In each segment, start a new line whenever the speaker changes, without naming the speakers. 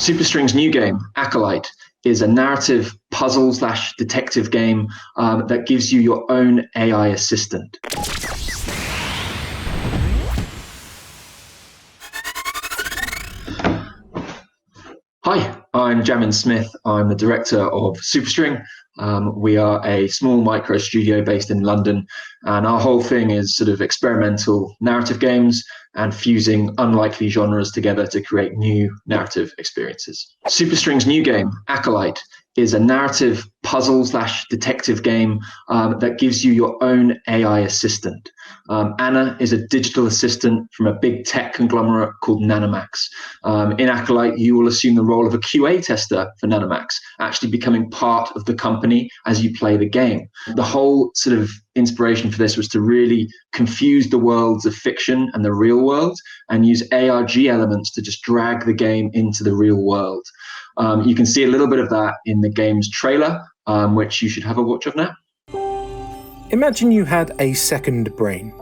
Supersting's new game, Acolyte, is a narrative puzzle/detective game that gives you your own AI assistant. Hi, I'm Jamin Smith. I'm the director of Supersting. We are a small micro studio based in London, and our whole thing is sort of experimental narrative games and fusing unlikely genres together to create new narrative experiences. Supersting's new game, Acolyte, is a narrative puzzle/detective game that gives you your own AI assistant. Anna is a digital assistant from a big tech conglomerate called Nanomax. In Acolyte, you will assume the role of a QA tester for Nanomax, actually becoming part of the company as you play the game. The whole sort of inspiration for this was to really confuse the worlds of fiction and the real world and use ARG elements to just drag the game into the real world. You can see a little bit of that in the game's trailer, which you should have a watch of now.
Imagine you had a second brain,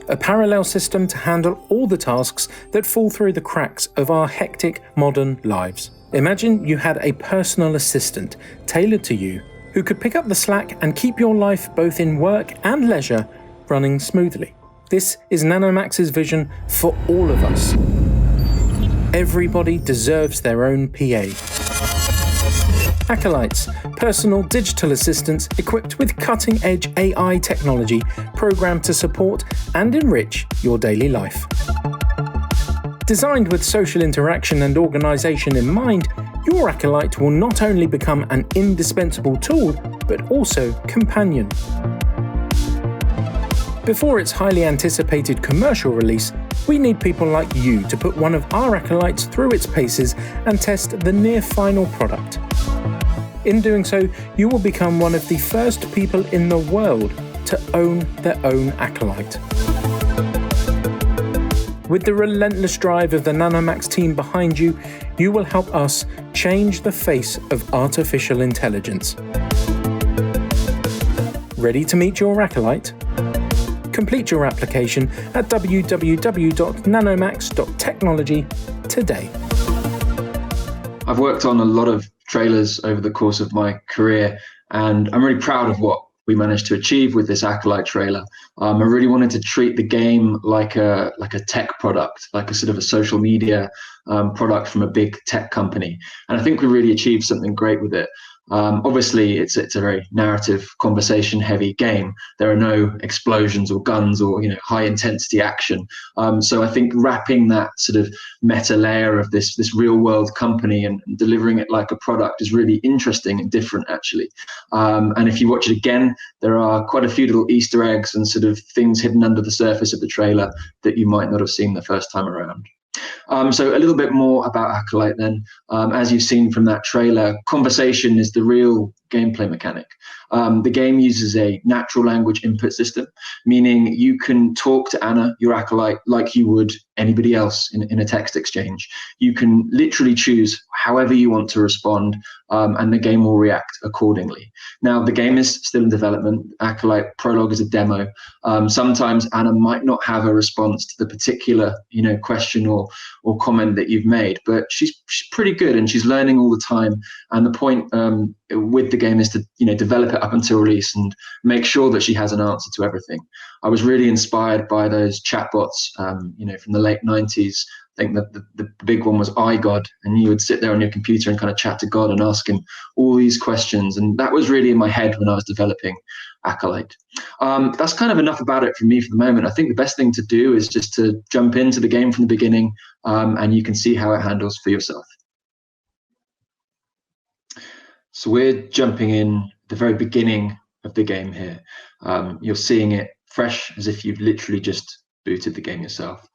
a parallel system to handle all the tasks that fall through the cracks of our hectic modern lives. Imagine you had a personal assistant tailored to you who could pick up the slack and keep your life both in work and leisure running smoothly. This is Nanomax's vision for all of us. Everybody deserves their own PA. Acolytes, personal digital assistants equipped with cutting-edge AI technology programmed to support and enrich your daily life. Designed with social interaction and organisation in mind, your Acolyte will not only become an indispensable tool, but also companion. Before its highly anticipated commercial release, we need people like you to put one of our Acolytes through its paces and test the near-final product. In doing so, you will become one of the first people in the world to own their own Acolyte. With the relentless drive of the Nanomax team behind you, you will help us change the face of artificial intelligence. Ready to meet your Acolyte? Complete your application at www.nanomax.technology today.
I've worked on a lot of trailers over the course of my career, and I'm really proud of what we managed to achieve with this Acolyte trailer. I really wanted to treat the game like a tech product, like a sort of a social media product from a big tech company. And I think we really achieved something great with it. Obviously, it's a very narrative, conversation-heavy game. There are no explosions or guns or high-intensity action. So I think wrapping that sort of meta layer of this real-world company and delivering it like a product is really interesting and different, actually. And if you watch it again, there are quite a few little Easter eggs and sort of things hidden under the surface of the trailer that you might not have seen the first time around. So a little bit more about Acolyte then. As you've seen from that trailer, conversation is the real gameplay mechanic. The game uses a natural language input system, meaning you can talk to Anna, your Acolyte, like you would anybody else in a text exchange. You can literally choose however you want to respond, and the game will react accordingly. Now, the game is still in development. Acolyte Prologue is a demo. Sometimes Anna might not have a response to the particular question or comment that you've made, but she's pretty good and she's learning all the time. And the point with the game is to develop it up until release and make sure that she has an answer to everything. I was really inspired by those chatbots from the late 90s. I think that the big one was iGod, and you would sit there on your computer and kind of chat to God and ask him all these questions. And that was really in my head when I was developing Acolyte. That's kind of enough about it from me for the moment. I think the best thing to do is just to jump into the game from the beginning, and you can see how it handles for yourself. So we're jumping in at the very beginning of the game here. You're seeing it fresh as if you've literally just booted the game yourself.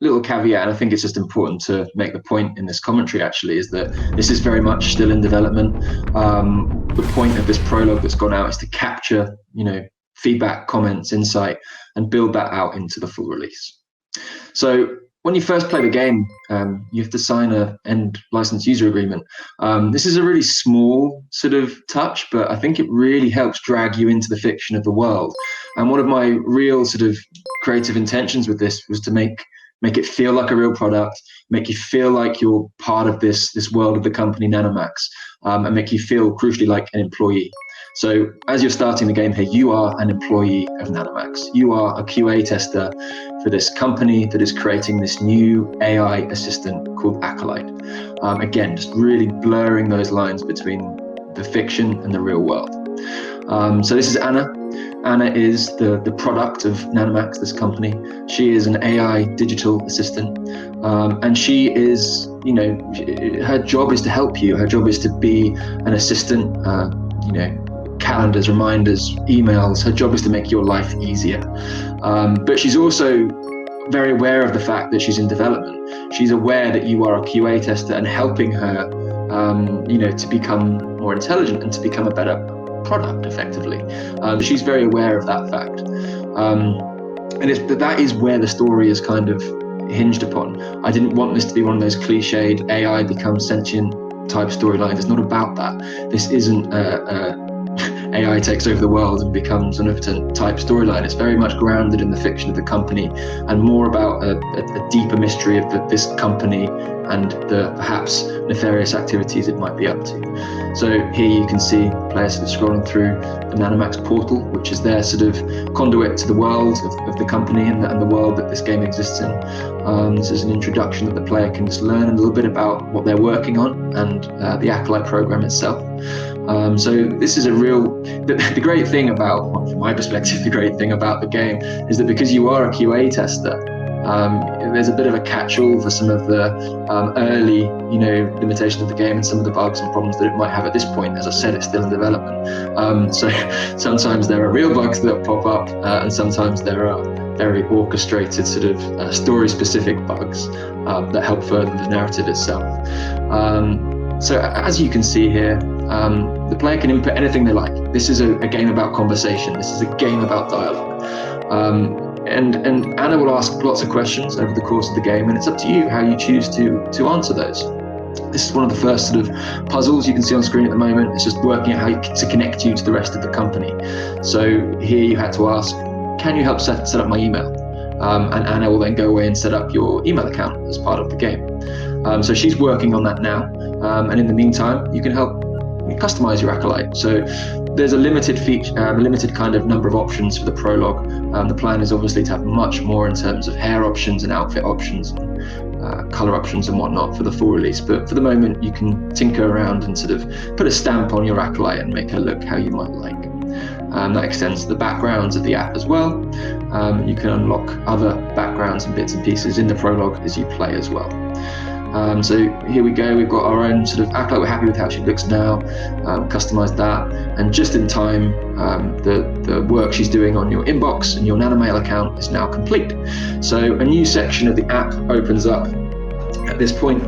Little caveat, and I think it's just important to make the point in this commentary actually, is that this is very much still in development. The point of this prologue that's gone out is to capture, feedback, comments, insight, and build that out into the full release. So when you first play the game, you have to sign an end license user agreement. This is a really small sort of touch, but I think it really helps drag you into the fiction of the world. And one of my real sort of creative intentions with this was to make make it feel like a real product, make you feel like you're part of this world of the company Nanomax, and make you feel crucially like an employee. So as you're starting the game here, you are an employee of Nanomax. You are a QA tester for this company that is creating this new AI assistant called Acolyte. Again, just really blurring those lines between the fiction and the real world. So this is Anna. Anna is the product of Nanomax, this company. She is an AI digital assistant. And she is, her job is to help you. Her job is to be an assistant, calendars, reminders, emails. Her job is to make your life easier. But she's also very aware of the fact that she's in development. She's aware that you are a QA tester and helping her, to become more intelligent and to become a better product, effectively. She's very aware of that fact. And that is where the story is kind of hinged upon. I didn't want this to be one of those cliched AI becomes sentient type storylines. It's not about that. This isn't AI takes over the world and becomes an omnipotent type storyline. It's very much grounded in the fiction of the company and more about a deeper mystery of this company and the perhaps nefarious activities it might be up to. So here you can see players sort of scrolling through the Nanomax portal, which is their sort of conduit to the world of the company and the world that this game exists in. This is an introduction that the player can just learn a little bit about what they're working on and the Acolyte program itself. So this is the great thing about, well, from my perspective, the great thing about the game is that because you are a QA tester, there's a bit of a catch-all for some of the early, limitations of the game and some of the bugs and problems that it might have at this point. As I said, it's still in development. So sometimes there are real bugs that pop up, and sometimes there are very orchestrated sort of story-specific bugs that help further the narrative itself. So as you can see here, the player can input anything they like. This is a game about conversation. This is a game about dialogue. And Anna will ask lots of questions over the course of the game, and it's up to you how you choose to answer those. This is one of the first sort of puzzles you can see on screen at the moment. It's just working out how to connect you to the rest of the company. So here you had to ask, can you help set up my email? And Anna will then go away and set up your email account as part of the game. So she's working on that now. And in the meantime, you can help customize your Acolyte. So there's a limited kind of number of options for the prologue. The plan is obviously to have much more in terms of hair options and outfit options and color options and whatnot for the full release. But for the moment, you can tinker around and sort of put a stamp on your Acolyte and make her look how you might like. That extends to the backgrounds of the app as well. You can unlock other backgrounds and bits and pieces in the prologue as you play as well. So here we go, we've got our own sort of Acolyte. We're happy with how she looks now, customized that, and just in time, the work she's doing on your inbox and your Nanomail account is now complete. So a new section of the app opens up at this point,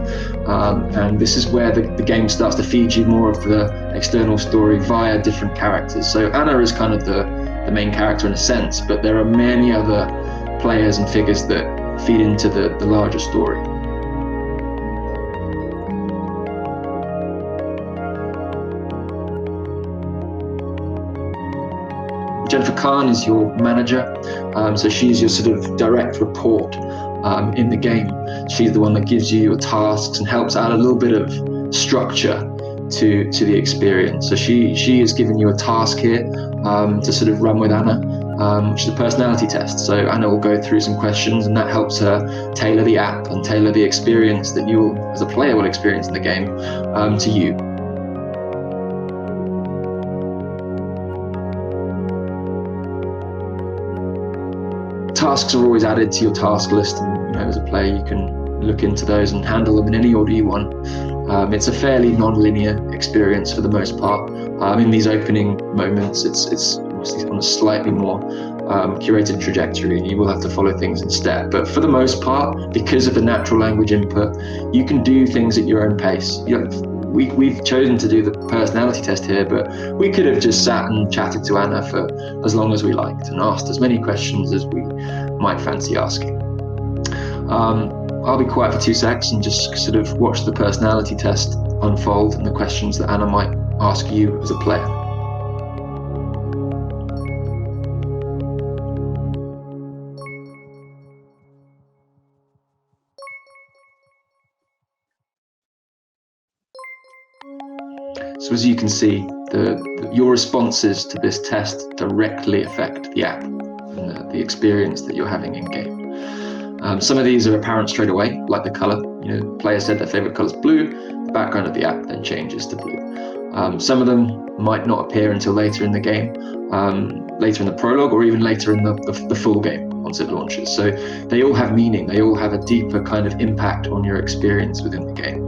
and this is where the game starts to feed you more of the external story via different characters. So Anna is kind of the main character in a sense, but there are many other players and figures that feed into the larger story. Jennifer Khan is your manager, so she's your sort of direct report in the game. She's the one that gives you your tasks and helps add a little bit of structure to the experience. So she is giving you a task here to sort of run with Anna, which is a personality test. So Anna will go through some questions, and that helps her tailor the app and tailor the experience that you, as a player, will experience in the game to you. Tasks are always added to your task list, and as a player you can look into those and handle them in any order you want. It's a fairly non-linear experience for the most part. In these opening moments, it's obviously on a slightly more curated trajectory, and you will have to follow things in step. But for the most part, because of the natural language input, you can do things at your own pace. We've chosen to do the personality test here, but we could have just sat and chatted to Anna for as long as we liked and asked as many questions as we might fancy asking. I'll be quiet for 2 secs and just sort of watch the personality test unfold and the questions that Anna might ask you as a player. So as you can see, your responses to this test directly affect the app and the experience that you're having in game. Some of these are apparent straight away, like the color. The player said their favorite color is blue. The background of the app then changes to blue. Some of them might not appear until later in the game, later in the prologue, or even later in the full game once it launches. So they all have meaning. They all have a deeper kind of impact on your experience within the game.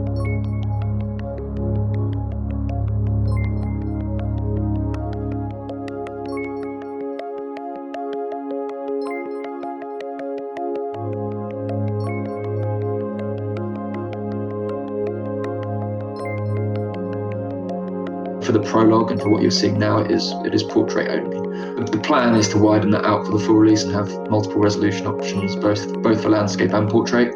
For the prologue and for what you're seeing now, it is portrait only. The plan is to widen that out for the full release and have multiple resolution options, both for landscape and portrait.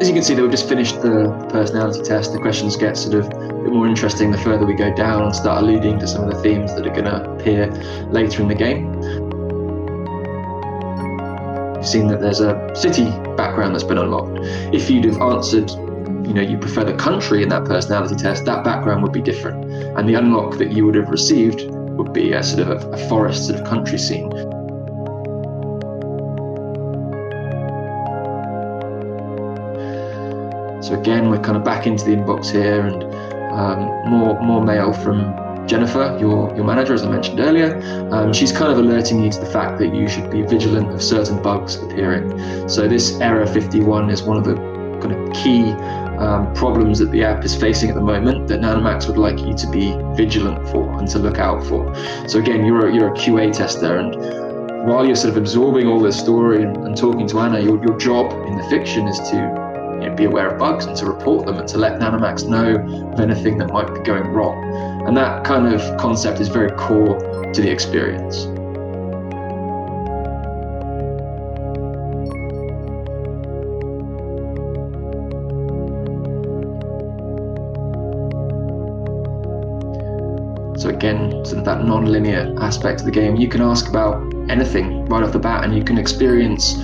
As you can see, they've just finished the personality test. The questions get sort of a bit more interesting the further we go down and start alluding to some of the themes that are going to appear later in the game. You've seen that there's a city background that's been unlocked. If you'd have answered, you prefer the country in that personality test, that background would be different. And the unlock that you would have received would be a sort of a forest sort of country scene. So again, we're kind of back into the inbox here, and more mail from Jennifer, your manager, as I mentioned earlier. She's kind of alerting you to the fact that you should be vigilant of certain bugs appearing. So this error 51 is one of the kind of key problems that the app is facing at the moment that Nanomax would like you to be vigilant for and to look out for. So again, you're a QA tester, and while you're sort of absorbing all this story and talking to Anna, your job in the fiction is to be aware of bugs and to report them and to let Nanomax know of anything that might be going wrong. And that kind of concept is very core to the experience. So again, sort of that non-linear aspect of the game, you can ask about anything right off the bat and you can experience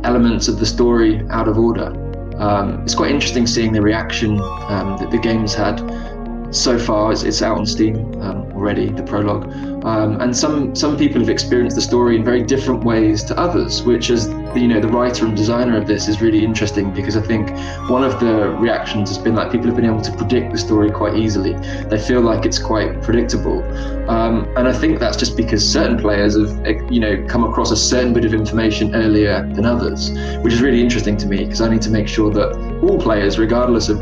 elements of the story out of order. It's quite interesting seeing the reaction that the game's had so far. It's out on Steam already, the prologue, and some people have experienced the story in very different ways to others, which is the writer and designer of this is really interesting, because I think one of the reactions has been like people have been able to predict the story quite easily. They feel like it's quite predictable, and I think that's just because certain players have come across a certain bit of information earlier than others, which is really interesting to me, because I need to make sure that all players, regardless of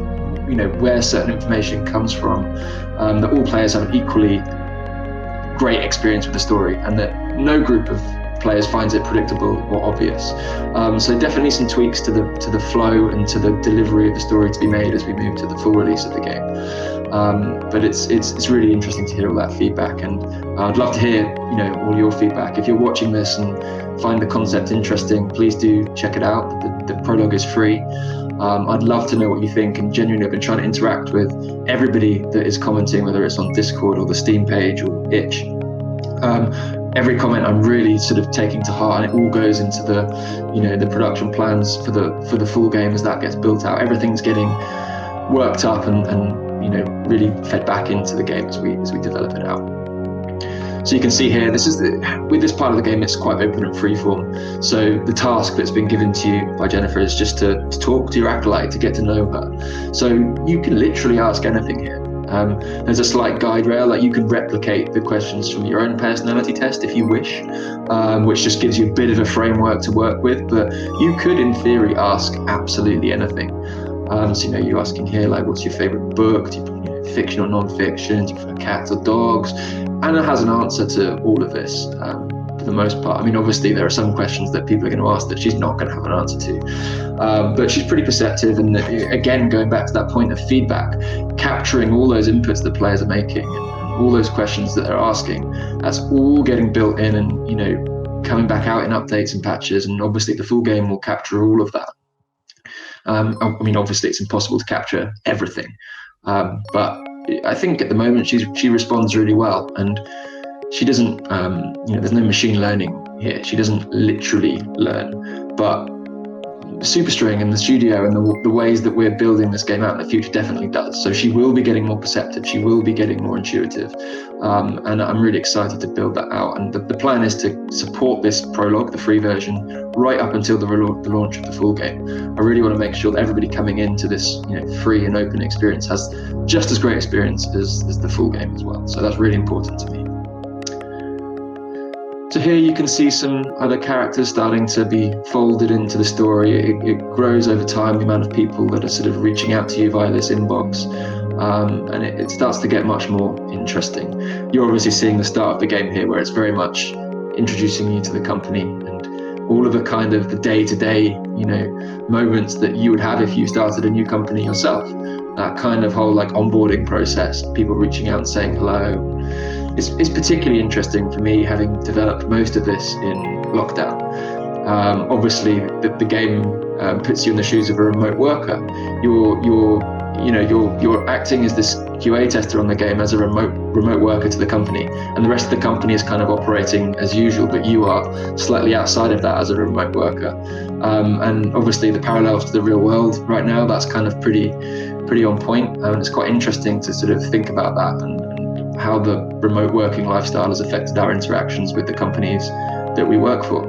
where certain information comes from, that all players have an equally great experience with the story, and that no group of players finds it predictable or obvious. So definitely some tweaks to the flow and to the delivery of the story to be made as we move to the full release of the game. But it's really interesting to hear all that feedback, and I'd love to hear all your feedback. If you're watching this and find the concept interesting, please do check it out. The prologue is free. I'd love to know what you think, and genuinely I've been trying to interact with everybody that is commenting, whether it's on Discord or the Steam page or itch. Every comment I'm really sort of taking to heart, and it all goes into the production plans for the full game as that gets built out. Everything's getting worked up and really fed back into the game as we develop it out. So you can see here, with this part of the game, it's quite open and freeform. So the task that's been given to you by Jennifer is just to talk to your Acolyte, to get to know her. So you can literally ask anything here. There's a slight guide rail, like you can replicate the questions from your own personality test if you wish, which just gives you a bit of a framework to work with, but you could in theory ask absolutely anything. So you're asking here, like, what's your favorite book? Do you fiction or non-fiction? Do you prefer cats or dogs? Anna has an answer to all of this for the most part. I mean, obviously there are some questions that people are going to ask that she's not going to have an answer to, but she's pretty perceptive, and again, going back to that point of feedback, capturing all those inputs that players are making and all those questions that they're asking, that's all getting built in and coming back out in updates and patches, and obviously the full game will capture all of that. I mean, obviously it's impossible to capture everything, but I think at the moment she responds really well, and she doesn't, there's no machine learning here. She doesn't literally learn, but Superstring and the studio and the ways that we're building this game out in the future definitely does. So she will be getting more perceptive. She will be getting more intuitive. And I'm really excited to build that out. And the plan is to support this prologue, the free version, right up until the launch of the full game. I really want to make sure that everybody coming into this free and open experience has just as great experience as the full game as well. So that's really important to me. So here you can see some other characters starting to be folded into the story. It grows over time, the amount of people that are sort of reaching out to you via this inbox, and it starts to get much more interesting. You're obviously seeing the start of the game here, where it's very much introducing you to the company and all of the kind of the day-to-day, moments that you would have if you started a new company yourself. That kind of whole onboarding process, people reaching out and saying hello. It's particularly interesting for me, having developed most of this in lockdown. Obviously, the game puts you in the shoes of a remote worker. You're acting as this QA tester on the game as a remote worker to the company, and the rest of the company is kind of operating as usual, but you are slightly outside of that as a remote worker. And obviously, the parallels to the real world right now, that's kind of pretty on point. It's quite interesting to sort of think about that and how the remote working lifestyle has affected our interactions with the companies that we work for.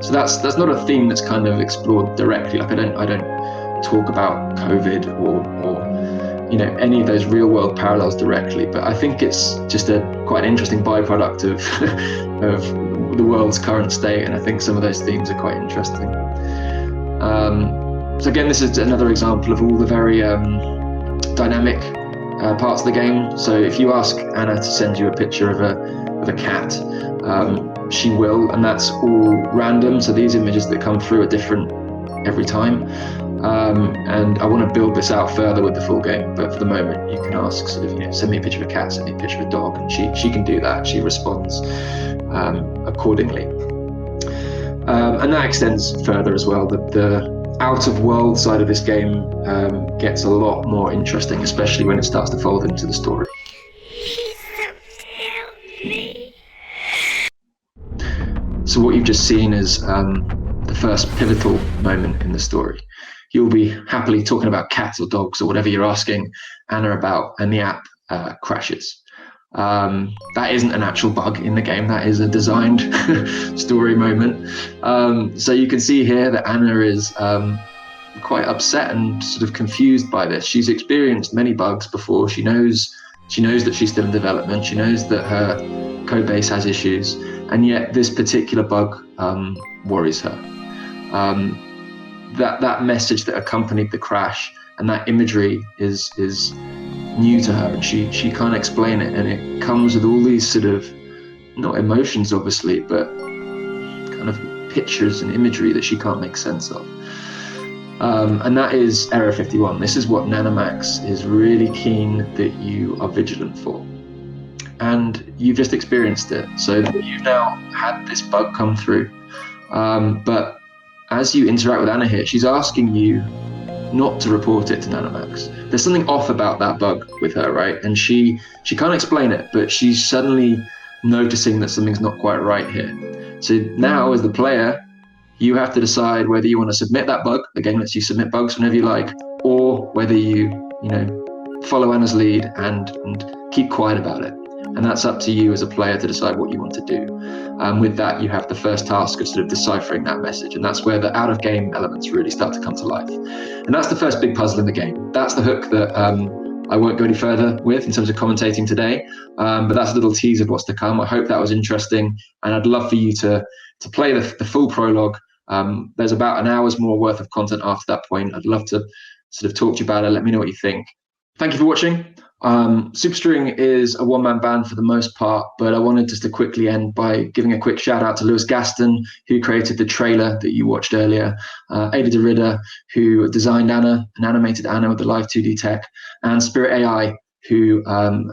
So that's not a theme that's kind of explored directly. I don't talk about COVID or any of those real world parallels directly, but I think it's just a quite interesting byproduct of the world's current state, and I think some of those themes are quite interesting. So again, this is another example of all the very dynamic parts of the game. So if you ask Anna to send you a picture of a cat, she will, and that's all random. So these images that come through are different every time. And I want to build this out further with the full game, but for the moment you can ask send me a picture of a cat, send me a picture of a dog, and she can do that. She responds accordingly. And that extends further as well. The out of world side of this game gets a lot more interesting, especially when it starts to fold into the story. So what you've just seen is the first pivotal moment in the story. You'll be happily talking about cats or dogs or whatever you're asking Anna about, and the app crashes. That isn't an actual bug in the game, that is a designed story moment. So you can see here that Anna is quite upset and sort of confused by this. She's experienced many bugs before. She knows that she's still in development. She knows that her code base has issues, and yet this particular bug worries her. That message that accompanied the crash and that imagery is new to her, and she can't explain it, and it comes with all these sort of, not emotions obviously, but kind of pictures and imagery that she can't make sense of. And that is error 51. This is what Nanamax is really keen that you are vigilant for. And you've just experienced it. So you've now had this bug come through. But as you interact with Anna here, she's asking you not to report it to Nanamax. There's something off about that bug with her, right? And she can't explain it, but she's suddenly noticing that something's not quite right here. So now, as the player, you have to decide whether you want to submit that bug. The game lets you submit bugs whenever you like, or whether you follow Anna's lead and keep quiet about it. And that's up to you as a player to decide what you want to do. With that, you have the first task of sort of deciphering that message. And that's where the out-of-game elements really start to come to life. And that's the first big puzzle in the game. That's the hook that I won't go any further with in terms of commentating today. But that's a little tease of what's to come. I hope that was interesting. And I'd love for you to play the full prologue. There's about an hour's more worth of content after that point. I'd love to sort of talk to you about it. Let me know what you think. Thank you for watching. Superstring is a one-man band for the most part, but I wanted just to quickly end by giving a quick shout out to Lewis Gaston, who created the trailer that you watched earlier, Ada DeRidder, who designed Anna and animated Anna with the live 2D tech, and Spirit AI, who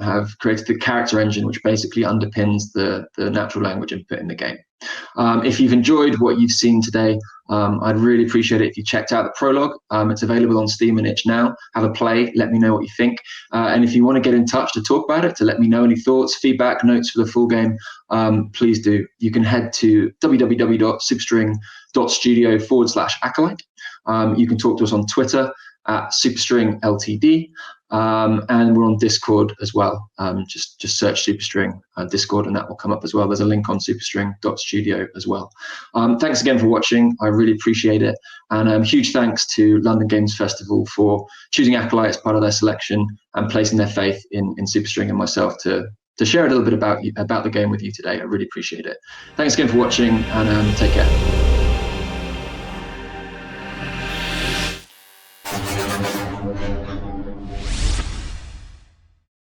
have created the character engine, which basically underpins the natural language input in the game. If you've enjoyed what you've seen today, I'd really appreciate it if you checked out the Prologue. It's available on Steam and itch now. Have a play, let me know what you think. And if you want to get in touch to talk about it, to let me know any thoughts, feedback, notes for the full game, please do. You can head to www.superstring.studio/acolyte. You can talk to us on Twitter at superstringltd. And we're on Discord as well. Just search Superstring Discord and that will come up as well. There's a link on superstring.studio as well. Thanks again for watching. I really appreciate it. And huge thanks to London Games Festival for choosing Acolyte as part of their selection and placing their faith in Superstring and myself to share a little bit about the game with you today. I really appreciate it. Thanks again for watching and take care.